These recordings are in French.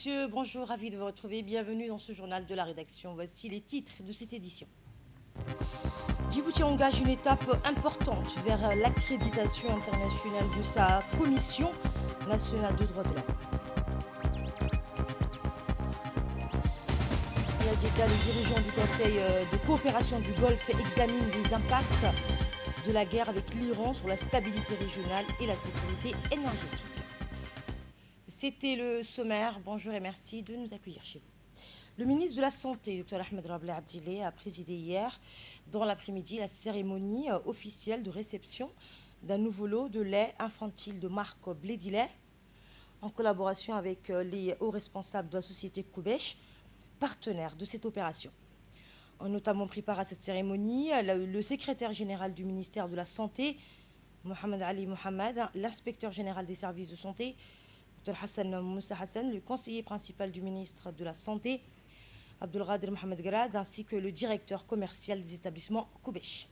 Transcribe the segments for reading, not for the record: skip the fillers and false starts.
messieurs, bonjour, ravi de vous retrouver. Bienvenue dans ce journal de la rédaction. Voici les titres de cette édition. Djibouti engage une étape importante vers l'accréditation internationale de sa Commission nationale de droits de l'homme. À Jeddah, les dirigeants du Conseil de coopération du Golfe examinent les impacts de la guerre avec l'Iran sur la stabilité régionale et la sécurité énergétique. C'était le sommaire. Bonjour et merci de nous accueillir chez vous. Le ministre de la Santé, Dr Ahmed Rabli Abdileh, a présidé hier, dans l'après-midi, la cérémonie officielle de réception d'un nouveau lot de lait infantile de marque Blédilet, en collaboration avec les hauts responsables de la société Koubèche, partenaire de cette opération. Ont notamment pris part à cette cérémonie le secrétaire général du ministère de la Santé, Mohamed Ali Mohamed, l'inspecteur général des services de santé, Dr Hassan Moussa Hassan, le conseiller principal du ministre de la Santé, Abdelghadir Mohamed Grad, ainsi que le directeur commercial des établissements Koubèche.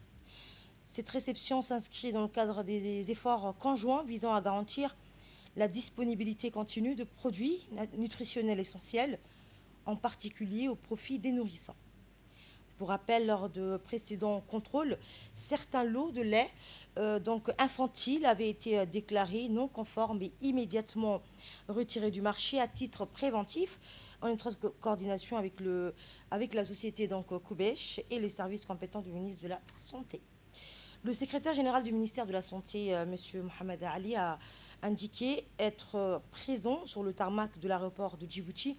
Cette réception s'inscrit dans le cadre des efforts conjoints visant à garantir la disponibilité continue de produits nutritionnels essentiels, en particulier au profit des nourrissons. Pour rappel, lors de précédents contrôles, certains lots de lait infantile avaient été déclarés non conformes et immédiatement retirés du marché à titre préventif, en étroite coordination avec la société Koubèche et les services compétents du ministre de la Santé. Le secrétaire général du ministère de la Santé, M. Mohamed Ali, a indiqué être présent sur le tarmac de l'aéroport de Djibouti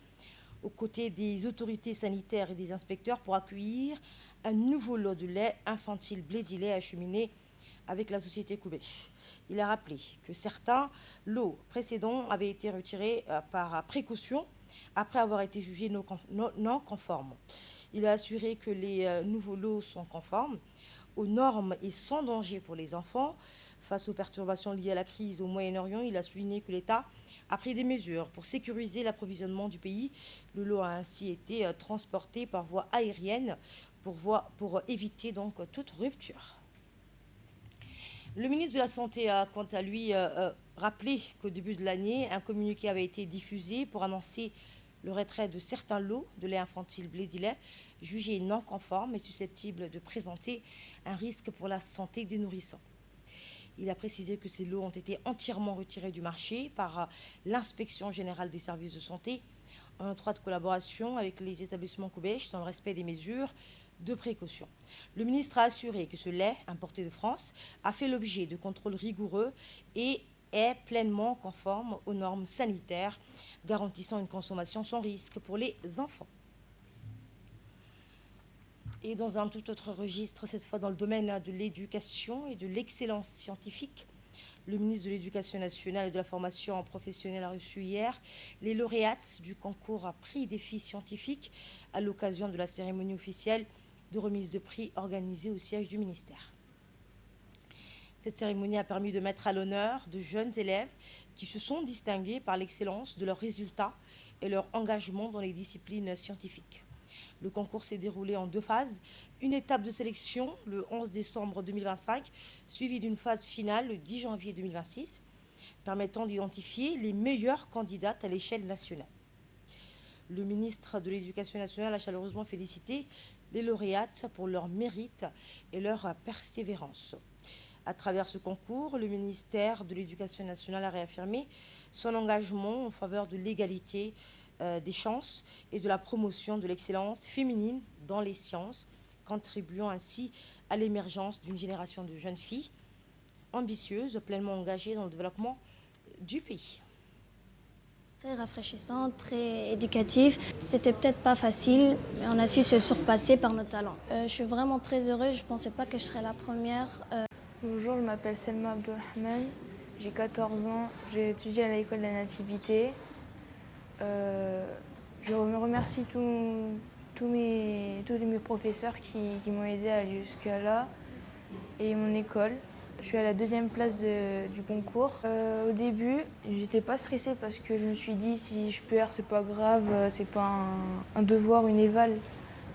aux côtés des autorités sanitaires et des inspecteurs pour accueillir un nouveau lot de lait infantile Blédilet acheminé avec la société Koubèche. Il a rappelé que certains lots précédents avaient été retirés par précaution après avoir été jugés non conformes. Il a assuré que les nouveaux lots sont conformes aux normes et sans danger pour les enfants. Face aux perturbations liées à la crise au Moyen-Orient, il a souligné que l'État a pris des mesures pour sécuriser l'approvisionnement du pays. Le lot a ainsi été transporté par voie aérienne pour éviter toute rupture. Le ministre de la Santé a quant à lui rappelé qu'au début de l'année, un communiqué avait été diffusé pour annoncer le retrait de certains lots de lait infantile Blédilet jugés non conformes et susceptibles de présenter un risque pour la santé des nourrissons. Il a précisé que ces lots ont été entièrement retirés du marché par l'inspection générale des services de santé en étroite collaboration avec les établissements Koubèche dans le respect des mesures de précaution. Le ministre a assuré que ce lait importé de France a fait l'objet de contrôles rigoureux et est pleinement conforme aux normes sanitaires, garantissant une consommation sans risque pour les enfants. Et dans un tout autre registre, cette fois dans le domaine de l'éducation et de l'excellence scientifique, le ministre de l'Éducation nationale et de la formation professionnelle a reçu hier les lauréates du concours à prix défi scientifique à l'occasion de la cérémonie officielle de remise de prix organisée au siège du ministère. Cette cérémonie a permis de mettre à l'honneur de jeunes élèves qui se sont distingués par l'excellence de leurs résultats et leur engagement dans les disciplines scientifiques. Le concours s'est déroulé en deux phases. Une étape de sélection le 11 décembre 2025, suivie d'une phase finale le 10 janvier 2026, permettant d'identifier les meilleures candidates à l'échelle nationale. Le ministre de l'Éducation nationale a chaleureusement félicité les lauréates pour leur mérite et leur persévérance. À travers ce concours, le ministère de l'Éducation nationale a réaffirmé son engagement en faveur de l'égalité des chances et de la promotion de l'excellence féminine dans les sciences, contribuant ainsi à l'émergence d'une génération de jeunes filles ambitieuses, pleinement engagées dans le développement du pays. Très rafraîchissant, très éducatif. C'était peut-être pas facile, mais on a su se surpasser par nos talents. Je suis vraiment très heureuse, je ne pensais pas que je serais la première. Bonjour, je m'appelle Selma Abdelrahman, j'ai 14 ans, j'ai étudié à l'école de la Nativité. Je me remercie tous mes professeurs qui m'ont aidé à aller jusqu'à là et mon école. Je suis à la deuxième place du concours. Au début, j'étais pas stressée parce que je me suis dit si je perds, c'est pas grave, c'est pas un devoir, une éval.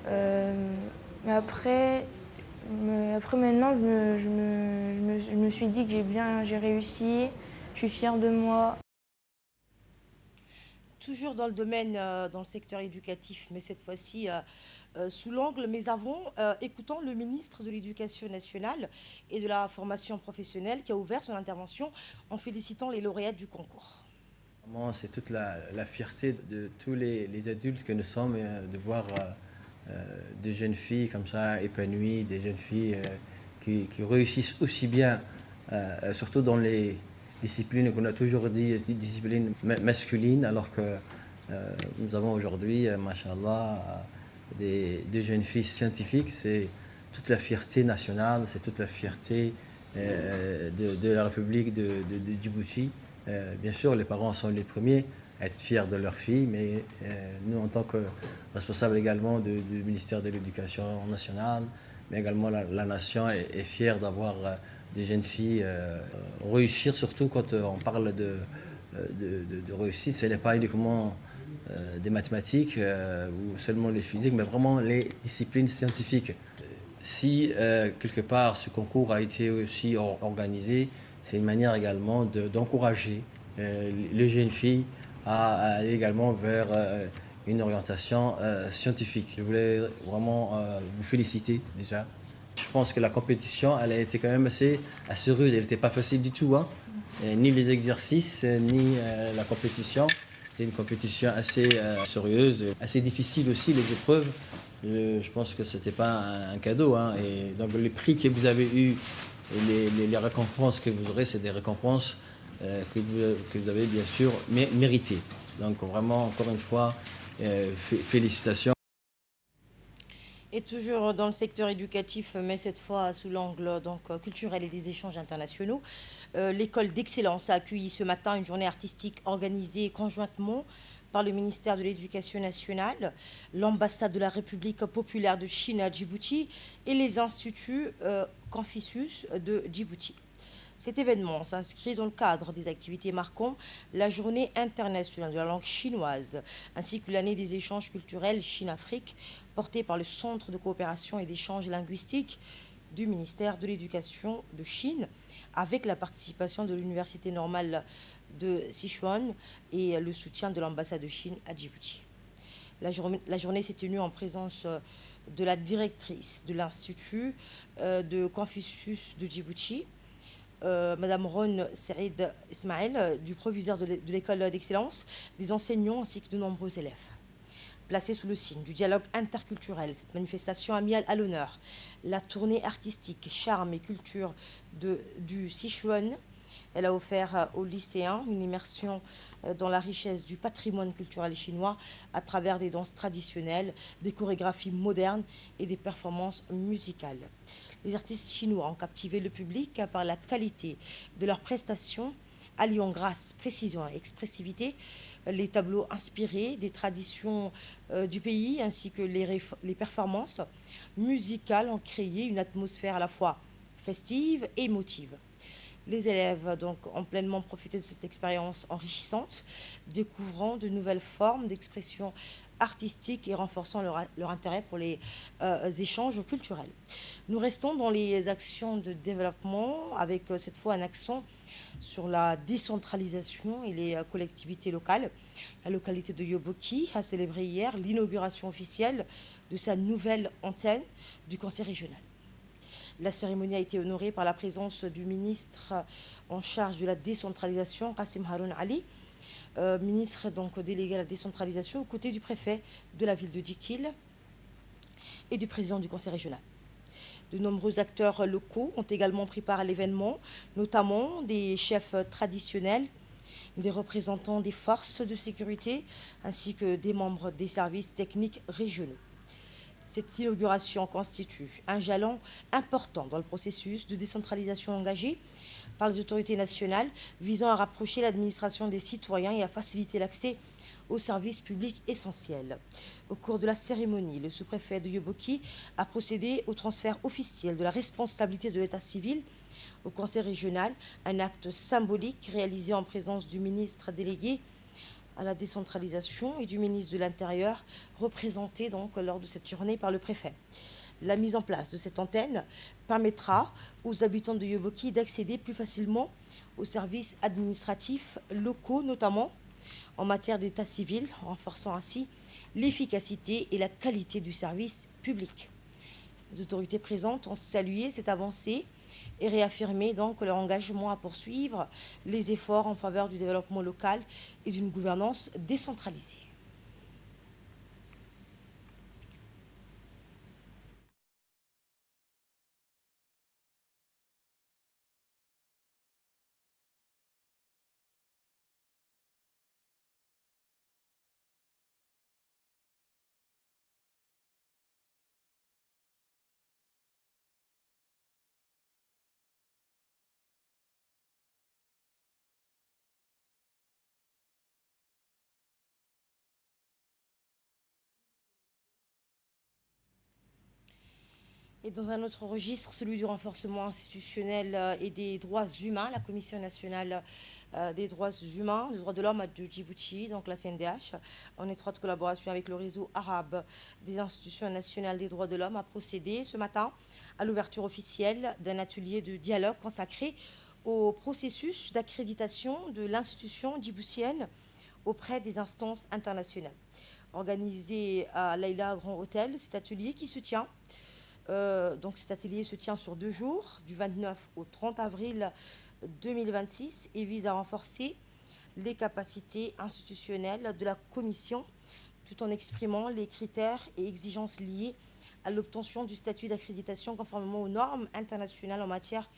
Mais après maintenant, je me suis dit que j'ai réussi, je suis fière de moi. Toujours dans le domaine, dans le secteur éducatif, mais cette fois-ci sous l'angle, mais avant, écoutons le ministre de l'Éducation nationale et de la formation professionnelle qui a ouvert son intervention en félicitant les lauréates du concours. Vraiment, c'est toute la fierté de tous les adultes que nous sommes de voir des jeunes filles comme ça épanouies, des jeunes filles qui réussissent aussi bien, surtout dans les disciplines qu'on a toujours dit, des disciplines masculines, alors que nous avons aujourd'hui, machallah, des jeunes filles scientifiques. C'est toute la fierté nationale, c'est toute la fierté de la République de Djibouti. Bien sûr, les parents sont les premiers à être fiers de leurs filles, mais nous, en tant que responsables également du ministère de l'Éducation nationale, mais également la nation est fière d'avoir des jeunes filles réussir, surtout quand on parle de réussite. Ce n'est pas uniquement des mathématiques ou seulement les physiques, mais vraiment les disciplines scientifiques. Si quelque part ce concours a été aussi organisé, c'est une manière également d'encourager les jeunes filles à aller également vers une orientation scientifique. Je voulais vraiment vous féliciter déjà. Je pense que la compétition, elle a été quand même assez rude. Elle n'était pas facile du tout, hein. Ni les exercices, ni la compétition. C'était une compétition assez sérieuse, assez difficile aussi, les épreuves. Je pense que ce n'était pas un cadeau, hein. Et donc les prix que vous avez eus et les récompenses que vous aurez, c'est des récompenses que vous avez bien sûr méritées. Donc vraiment, encore une fois, félicitations. Et toujours dans le secteur éducatif, mais cette fois sous l'angle donc culturel et des échanges internationaux, l'école d'excellence a accueilli ce matin une journée artistique organisée conjointement par le ministère de l'Éducation nationale, l'ambassade de la République populaire de Chine à Djibouti et les instituts Confucius de Djibouti. Cet événement s'inscrit dans le cadre des activités marquant la journée internationale de la langue chinoise, ainsi que l'année des échanges culturels Chine-Afrique, portée par le Centre de coopération et d'échanges linguistiques du ministère de l'Éducation de Chine, avec la participation de l'Université normale de Sichuan et le soutien de l'ambassade de Chine à Djibouti. La journée s'est tenue en présence de la directrice de l'Institut de Confucius de Djibouti, Madame Ron Saïd Ismaël, du proviseur de l'école d'excellence, des enseignants ainsi que de nombreux élèves. Placée sous le signe du dialogue interculturel, cette manifestation a mis à l'honneur la tournée artistique Charme et culture du Sichuan. Elle a offert aux lycéens une immersion dans la richesse du patrimoine culturel chinois à travers des danses traditionnelles, des chorégraphies modernes et des performances musicales. Les artistes chinois ont captivé le public par la qualité de leurs prestations, alliant grâce, précision et expressivité les tableaux inspirés des traditions du pays ainsi que les performances musicales ont créé une atmosphère à la fois festive et émotive. Les élèves donc, ont pleinement profité de cette expérience enrichissante, découvrant de nouvelles formes d'expression artistique et renforçant leur intérêt pour les échanges culturels. Nous restons dans les actions de développement avec cette fois un accent sur la décentralisation et les collectivités locales. La localité de Yoboki a célébré hier l'inauguration officielle de sa nouvelle antenne du conseil régional. La cérémonie a été honorée par la présence du ministre en charge de la décentralisation, Qassim Haroun Ali, ministre donc délégué à la décentralisation, aux côtés du préfet de la ville de Djikil et du président du conseil régional. De nombreux acteurs locaux ont également pris part à l'événement, notamment des chefs traditionnels, des représentants des forces de sécurité, ainsi que des membres des services techniques régionaux. Cette inauguration constitue un jalon important dans le processus de décentralisation engagé par les autorités nationales visant à rapprocher l'administration des citoyens et à faciliter l'accès aux services publics essentiels. Au cours de la cérémonie, le sous-préfet de Yoboki a procédé au transfert officiel de la responsabilité de l'état civil au conseil régional, un acte symbolique réalisé en présence du ministre délégué à la décentralisation et du ministre de l'Intérieur, représenté donc lors de cette journée par le préfet. La mise en place de cette antenne permettra aux habitants de Yoboki d'accéder plus facilement aux services administratifs locaux, notamment en matière d'état civil, renforçant ainsi l'efficacité et la qualité du service public. Les autorités présentes ont salué cette avancée et réaffirmé donc leur engagement à poursuivre les efforts en faveur du développement local et d'une gouvernance décentralisée. Et dans un autre registre, celui du renforcement institutionnel et des droits humains, la Commission nationale des droits humains, des droits de l'homme de Djibouti, donc la CNDH, en étroite collaboration avec le réseau arabe des institutions nationales des droits de l'homme, a procédé ce matin à l'ouverture officielle d'un atelier de dialogue consacré au processus d'accréditation de l'institution djiboutienne auprès des instances internationales. Organisé à Leïla Grand Hôtel, cet atelier qui se tient donc cet atelier se tient sur 2 jours, du 29 au 30 avril 2026, et vise à renforcer les capacités institutionnelles de la Commission, tout en exprimant les critères et exigences liés à l'obtention du statut d'accréditation conformément aux normes internationales en matière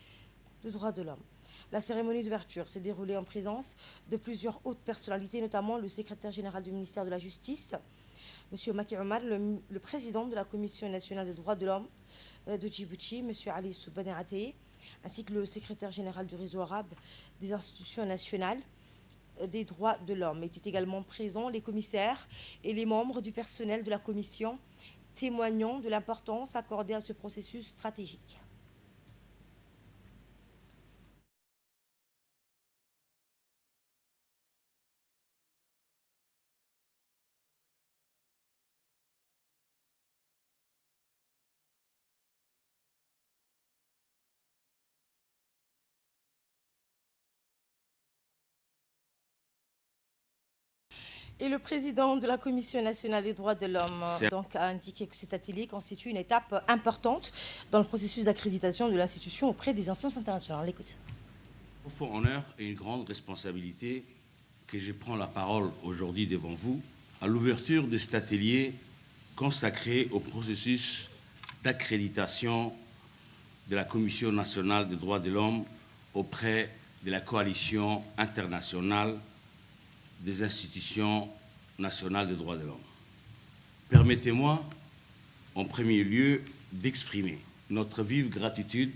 de droits de l'homme. La cérémonie d'ouverture s'est déroulée en présence de plusieurs hautes personnalités, notamment le secrétaire général du ministère de la Justice, M. Maki Omar, le président de la Commission nationale des droits de l'homme de Djibouti, M. Ali Soubani Ateye, ainsi que le secrétaire général du réseau arabe des institutions nationales des droits de l'homme. Étaient également présents les commissaires et les membres du personnel de la Commission, témoignant de l'importance accordée à ce processus stratégique. Et le président de la Commission nationale des droits de l'homme donc, a indiqué que cet atelier constitue une étape importante dans le processus d'accréditation de l'institution auprès des instances internationales. Écoute. Un profond honneur et une grande responsabilité que je prends la parole aujourd'hui devant vous à l'ouverture de cet atelier consacré au processus d'accréditation de la Commission nationale des droits de l'homme auprès de la coalition internationale des institutions nationales des droits de l'homme. Permettez-moi, en premier lieu, d'exprimer notre vive gratitude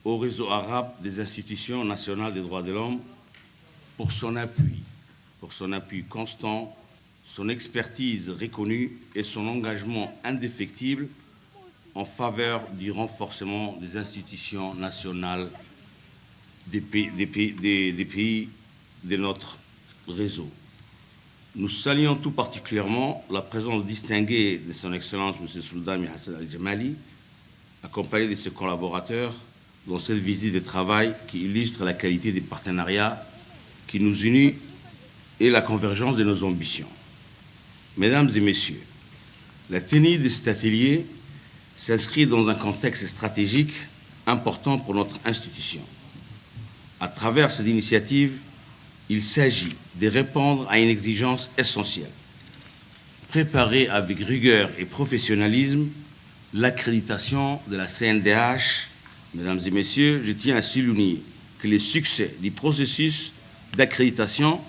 au réseau arabe des institutions nationales des droits de l'homme pour son appui constant, son expertise reconnue et son engagement indéfectible en faveur du renforcement des institutions nationales des pays de notre réseau. Nous saluons tout particulièrement la présence distinguée de son Excellence M. Souldami Hassan Al-Jamali, accompagné de ses collaborateurs dans cette visite de travail qui illustre la qualité des partenariats qui nous unit et la convergence de nos ambitions. Mesdames et messieurs, la tenue de cet atelier s'inscrit dans un contexte stratégique important pour notre institution. À travers cette initiative, il s'agit de répondre à une exigence essentielle. Préparer avec rigueur et professionnalisme l'accréditation de la CNDH. Mesdames et messieurs, je tiens à souligner que le succès du processus d'accréditation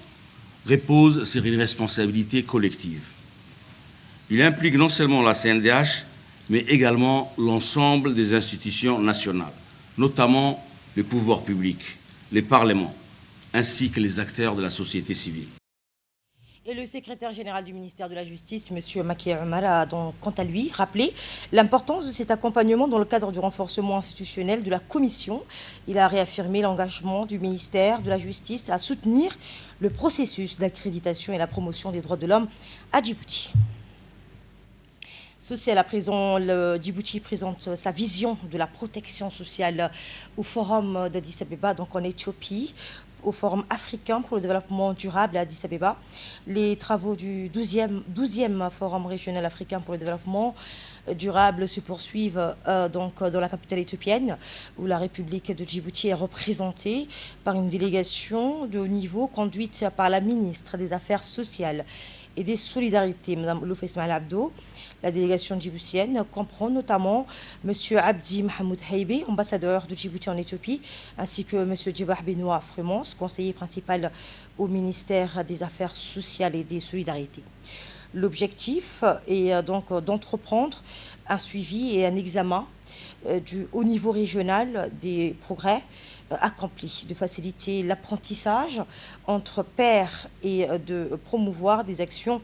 repose sur une responsabilité collective. Il implique non seulement la CNDH, mais également l'ensemble des institutions nationales, notamment le pouvoir public, les parlements, ainsi que les acteurs de la société civile. Et le secrétaire général du ministère de la Justice, M. Maki Omar, a donc, quant à lui, rappelé l'importance de cet accompagnement dans le cadre du renforcement institutionnel de la Commission. Il a réaffirmé l'engagement du ministère de la Justice à soutenir le processus d'accréditation et la promotion des droits de l'homme à Djibouti. Social à présent, le Djibouti présente sa vision de la protection sociale au forum d'Addis Abeba, donc en Éthiopie, au Forum africain pour le développement durable à Addis Abeba. Les travaux du 12e Forum régional africain pour le développement durable se poursuivent donc dans la capitale éthiopienne, où la République de Djibouti est représentée par une délégation de haut niveau conduite par la ministre des Affaires sociales et des Solidarités, Mme Olouf Ismaël Abdo. La délégation djiboutienne comprend notamment M. Abdi Mahmoud Haïbé, ambassadeur de Djibouti en Éthiopie, ainsi que M. Djibah Benoît Fremons, conseiller principal au ministère des Affaires sociales et des Solidarités. L'objectif est donc d'entreprendre un suivi et un examen au niveau régional des progrès accomplis, de faciliter l'apprentissage entre pairs et de promouvoir des actions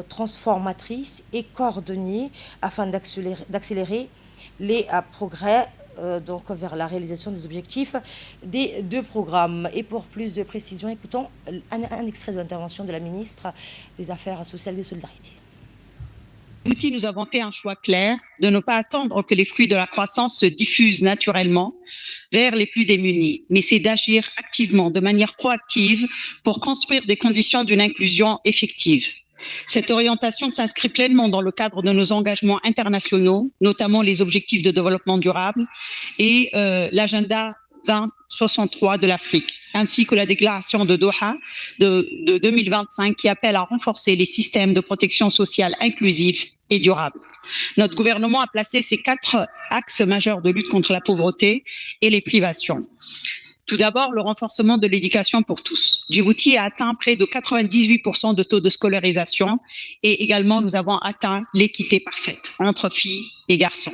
transformatrices et coordonnées afin d'accélérer les progrès donc vers la réalisation des objectifs des deux programmes. Et pour plus de précision, écoutons un extrait de l'intervention de la ministre des Affaires sociales et des Solidarités. Nous avons fait un choix clair de ne pas attendre que les fruits de la croissance se diffusent naturellement vers les plus démunis, mais c'est d'agir activement, de manière proactive, pour construire des conditions d'une inclusion effective. Cette orientation s'inscrit pleinement dans le cadre de nos engagements internationaux, notamment les objectifs de développement durable et l'agenda 2063 de l'Afrique, ainsi que la déclaration de Doha de 2025 qui appelle à renforcer les systèmes de protection sociale inclusifs et durables. Notre gouvernement a placé ces 4 axes majeurs de lutte contre la pauvreté et les privations. Tout d'abord, le renforcement de l'éducation pour tous. Djibouti a atteint près de 98% de taux de scolarisation et également nous avons atteint l'équité parfaite entre filles et garçons.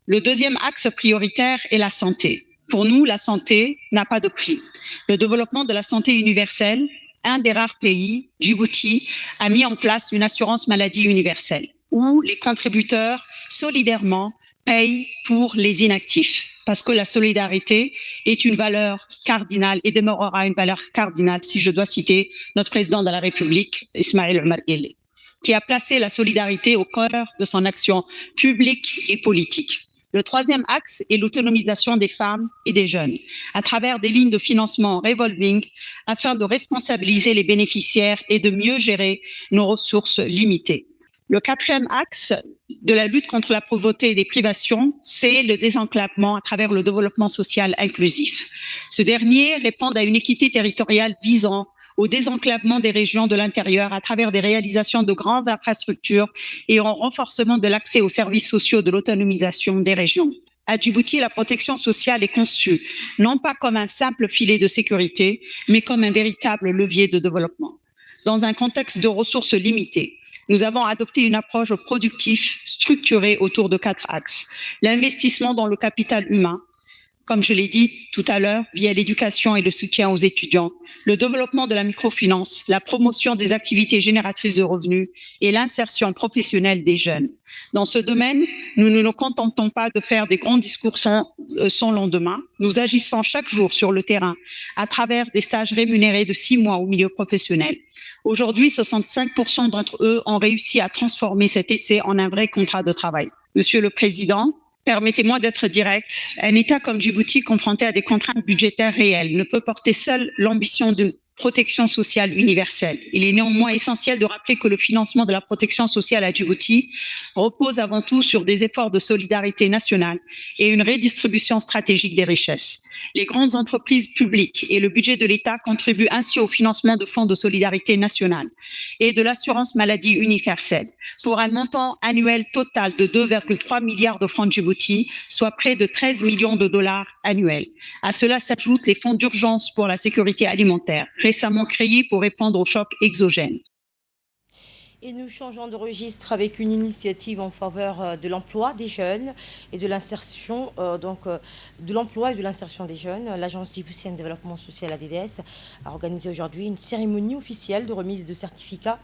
Le deuxième axe prioritaire est la santé. Pour nous, la santé n'a pas de prix. Le développement de la santé universelle, un des rares pays, Djibouti, a mis en place une assurance maladie universelle où les contributeurs solidairement payent pour les inactifs. Parce que la solidarité est une valeur cardinale et demeurera une valeur cardinale, si je dois citer notre président de la République, Ismaël Omar Guelleh, qui a placé la solidarité au cœur de son action publique et politique. Le troisième axe est l'autonomisation des femmes et des jeunes, à travers des lignes de financement revolving, afin de responsabiliser les bénéficiaires et de mieux gérer nos ressources limitées. Le quatrième axe de la lutte contre la pauvreté et des privations, c'est le désenclavement à travers le développement social inclusif. Ce dernier répond à une équité territoriale visant au désenclavement des régions de l'intérieur à travers des réalisations de grandes infrastructures et au renforcement de l'accès aux services sociaux de l'autonomisation des régions. À Djibouti, la protection sociale est conçue non pas comme un simple filet de sécurité, mais comme un véritable levier de développement. Dans un contexte de ressources limitées, nous avons adopté une approche productive structurée autour de 4 axes. L'investissement dans le capital humain, comme je l'ai dit tout à l'heure, via l'éducation et le soutien aux étudiants, le développement de la microfinance, la promotion des activités génératrices de revenus et l'insertion professionnelle des jeunes. Dans ce domaine, nous ne nous contentons pas de faire des grands discours sans lendemain. Nous agissons chaque jour sur le terrain à travers des stages rémunérés de 6 mois au milieu professionnel. Aujourd'hui, 65% d'entre eux ont réussi à transformer cet essai en un vrai contrat de travail. Monsieur le Président, permettez-moi d'être direct. Un État comme Djibouti, confronté à des contraintes budgétaires réelles, ne peut porter seul l'ambition d'une protection sociale universelle. Il est néanmoins essentiel de rappeler que le financement de la protection sociale à Djibouti repose avant tout sur des efforts de solidarité nationale et une redistribution stratégique des richesses. Les grandes entreprises publiques et le budget de l'État contribuent ainsi au financement de fonds de solidarité nationale et de l'assurance maladie universelle pour un montant annuel total de 2,3 milliards de francs de Djibouti, soit près de 13 millions de dollars annuels. À cela s'ajoutent les fonds d'urgence pour la sécurité alimentaire, récemment créés pour répondre aux chocs exogènes. Et nous changeons de registre avec une initiative en faveur de l'emploi des jeunes et de l'insertion de l'emploi et de l'insertion des jeunes. L'Agence djiboutienne de développement social ADDS a organisé aujourd'hui une cérémonie officielle de remise de certificats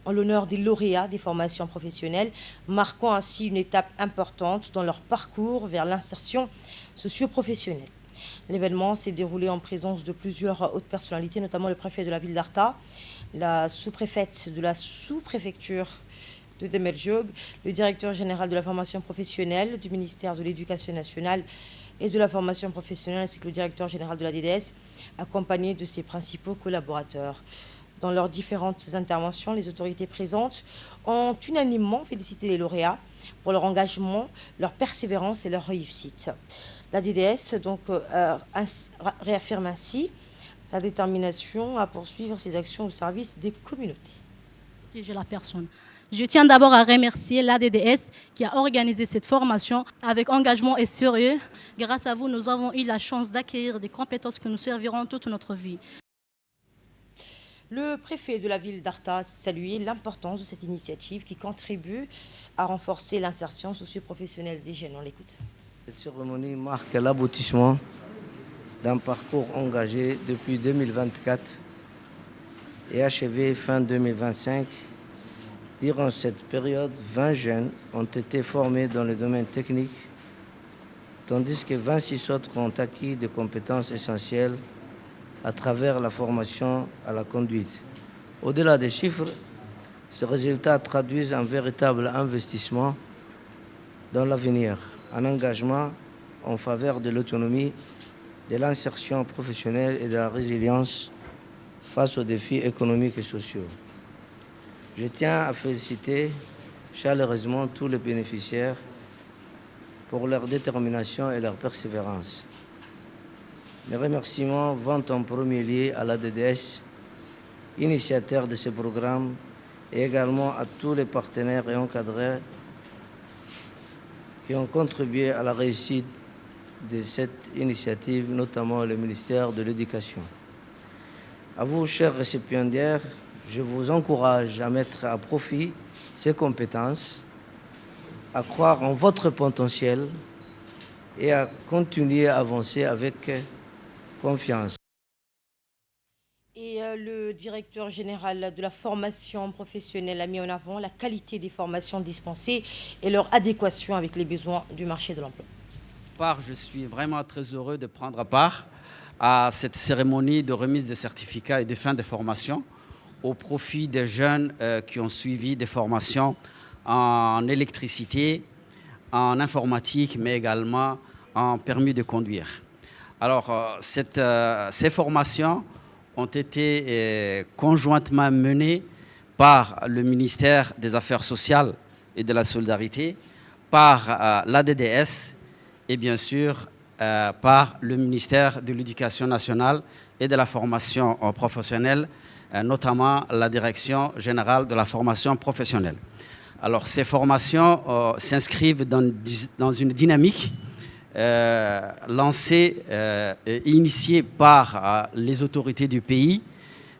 en l'honneur des lauréats des formations professionnelles, marquant ainsi une étape importante dans leur parcours vers l'insertion socio-professionnelle. L'événement s'est déroulé en présence de plusieurs hautes personnalités, notamment le préfet de la ville d'Arta, la sous-préfète de la sous-préfecture de Demerjog, le directeur général de la formation professionnelle du ministère de l'Éducation nationale et de la formation professionnelle, ainsi que le directeur général de la DDS, accompagné de ses principaux collaborateurs. Dans leurs différentes interventions, les autorités présentes ont unanimement félicité les lauréats pour leur engagement, leur persévérance et leur réussite. La DDS donc, réaffirme ainsi sa détermination à poursuivre ses actions au service des communautés. La personne. Je tiens d'abord à remercier l'ADDS qui a organisé cette formation avec engagement et sérieux. Grâce à vous, nous avons eu la chance d'acquérir des compétences que nous serviront toute notre vie. Le préfet de la ville d'Arta a salué l'importance de cette initiative qui contribue à renforcer l'insertion socio-professionnelle des jeunes. On l'écoute. Cette cérémonie marque l'aboutissement d'un parcours engagé depuis 2024 et achevé fin 2025. Durant cette période, 20 jeunes ont été formés dans le domaine technique, tandis que 26 autres ont acquis des compétences essentielles à travers la formation à la conduite. Au-delà des chiffres, ces résultats traduisent un véritable investissement dans l'avenir, un engagement en faveur de l'autonomie, de l'insertion professionnelle et de la résilience face aux défis économiques et sociaux. Je tiens à féliciter chaleureusement tous les bénéficiaires pour leur détermination et leur persévérance. Mes remerciements vont en premier lieu à la DDS, initiateur de ce programme, et également à tous les partenaires et encadreurs qui ont contribué à la réussite de cette initiative, notamment le ministère de l'Éducation. À vous, chers récipiendaires, je vous encourage à mettre à profit ces compétences, à croire en votre potentiel et à continuer à avancer avec confiance. Et le directeur général de la formation professionnelle a mis en avant la qualité des formations dispensées et leur adéquation avec les besoins du marché de l'emploi. Je suis vraiment très heureux de prendre part à cette cérémonie de remise de certificats et de fin de formation au profit des jeunes qui ont suivi des formations en électricité, en informatique, mais également en permis de conduire. Alors, ces formations ont été conjointement menées par le ministère des Affaires sociales et de la Solidarité, par l'ADDS et bien sûr par le ministère de l'Éducation nationale et de la formation professionnelle, notamment la Direction générale de la formation professionnelle. Alors, ces formations s'inscrivent dans une dynamique lancée et initiée par les autorités du pays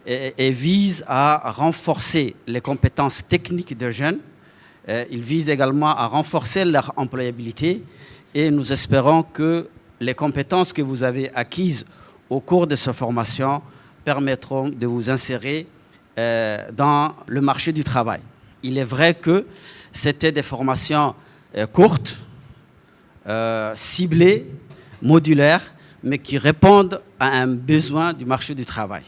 et vise à renforcer les compétences techniques des jeunes. Il vise également à renforcer leur employabilité et nous espérons que les compétences que vous avez acquises au cours de cette formation permettront de vous insérer dans le marché du travail. Il est vrai que c'était des formations courtes, ciblées, modulaires, mais qui répondent à un besoin du marché du travail.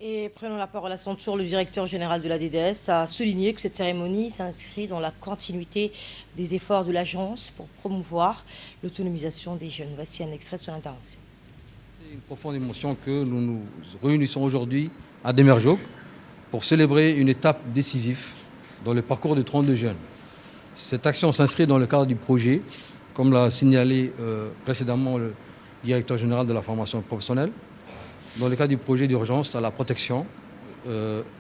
Et prenons la parole à son tour, le directeur général de la DDS a souligné que cette cérémonie s'inscrit dans la continuité des efforts de l'agence pour promouvoir l'autonomisation des jeunes. Voici un extrait de son intervention. C'est une profonde émotion que nous nous réunissons aujourd'hui à Demerjog pour célébrer une étape décisive dans le parcours de 32 jeunes. Cette action s'inscrit dans le cadre du projet, comme l'a signalé précédemment le directeur général de la formation professionnelle, dans le cadre du projet d'urgence à la protection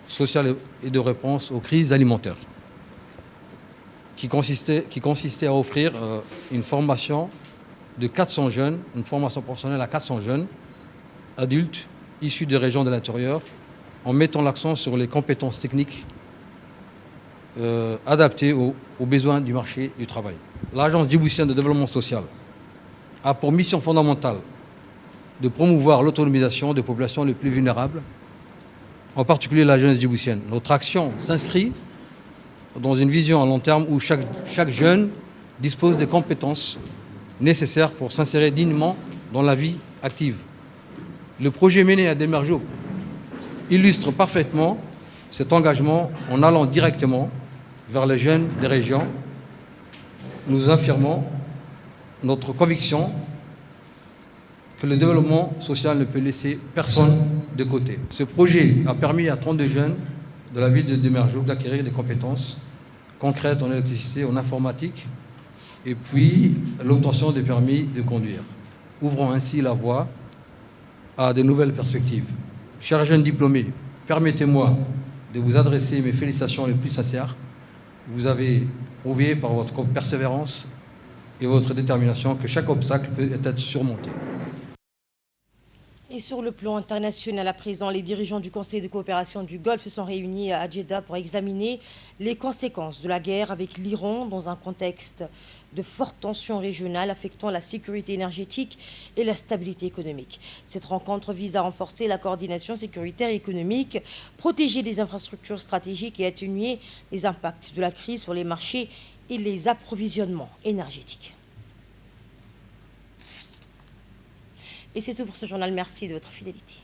sociale et de réponse aux crises alimentaires, qui consistait à offrir une formation de 400 jeunes, une formation professionnelle à 400 jeunes adultes issus des régions de l'intérieur, en mettant l'accent sur les compétences techniques adaptées aux besoins du marché du travail. L'Agence djiboutienne de développement social a pour mission fondamentale de promouvoir l'autonomisation des populations les plus vulnérables, en particulier la jeunesse djiboutienne. Notre action s'inscrit dans une vision à long terme où chaque jeune dispose des compétences nécessaires pour s'insérer dignement dans la vie active. Le projet mené à Demerjog illustre parfaitement cet engagement en allant directement vers les jeunes des régions. Nous affirmons notre conviction que le développement social ne peut laisser personne de côté. Ce projet a permis à 32 jeunes de la ville de Demerjouk d'acquérir des compétences concrètes en électricité, en informatique, et puis l'obtention des permis de conduire, ouvrant ainsi la voie à de nouvelles perspectives. Chers jeunes diplômés, permettez-moi de vous adresser mes félicitations les plus sincères. Vous avez prouvé par votre persévérance et votre détermination que chaque obstacle peut être surmonté. Et sur le plan international, à présent, les dirigeants du Conseil de coopération du Golfe se sont réunis à Jeddah pour examiner les conséquences de la guerre avec l'Iran dans un contexte de fortes tensions régionales affectant la sécurité énergétique et la stabilité économique. Cette rencontre vise à renforcer la coordination sécuritaire et économique, protéger les infrastructures stratégiques et atténuer les impacts de la crise sur les marchés et les approvisionnements énergétiques. Et c'est tout pour ce journal. Merci de votre fidélité.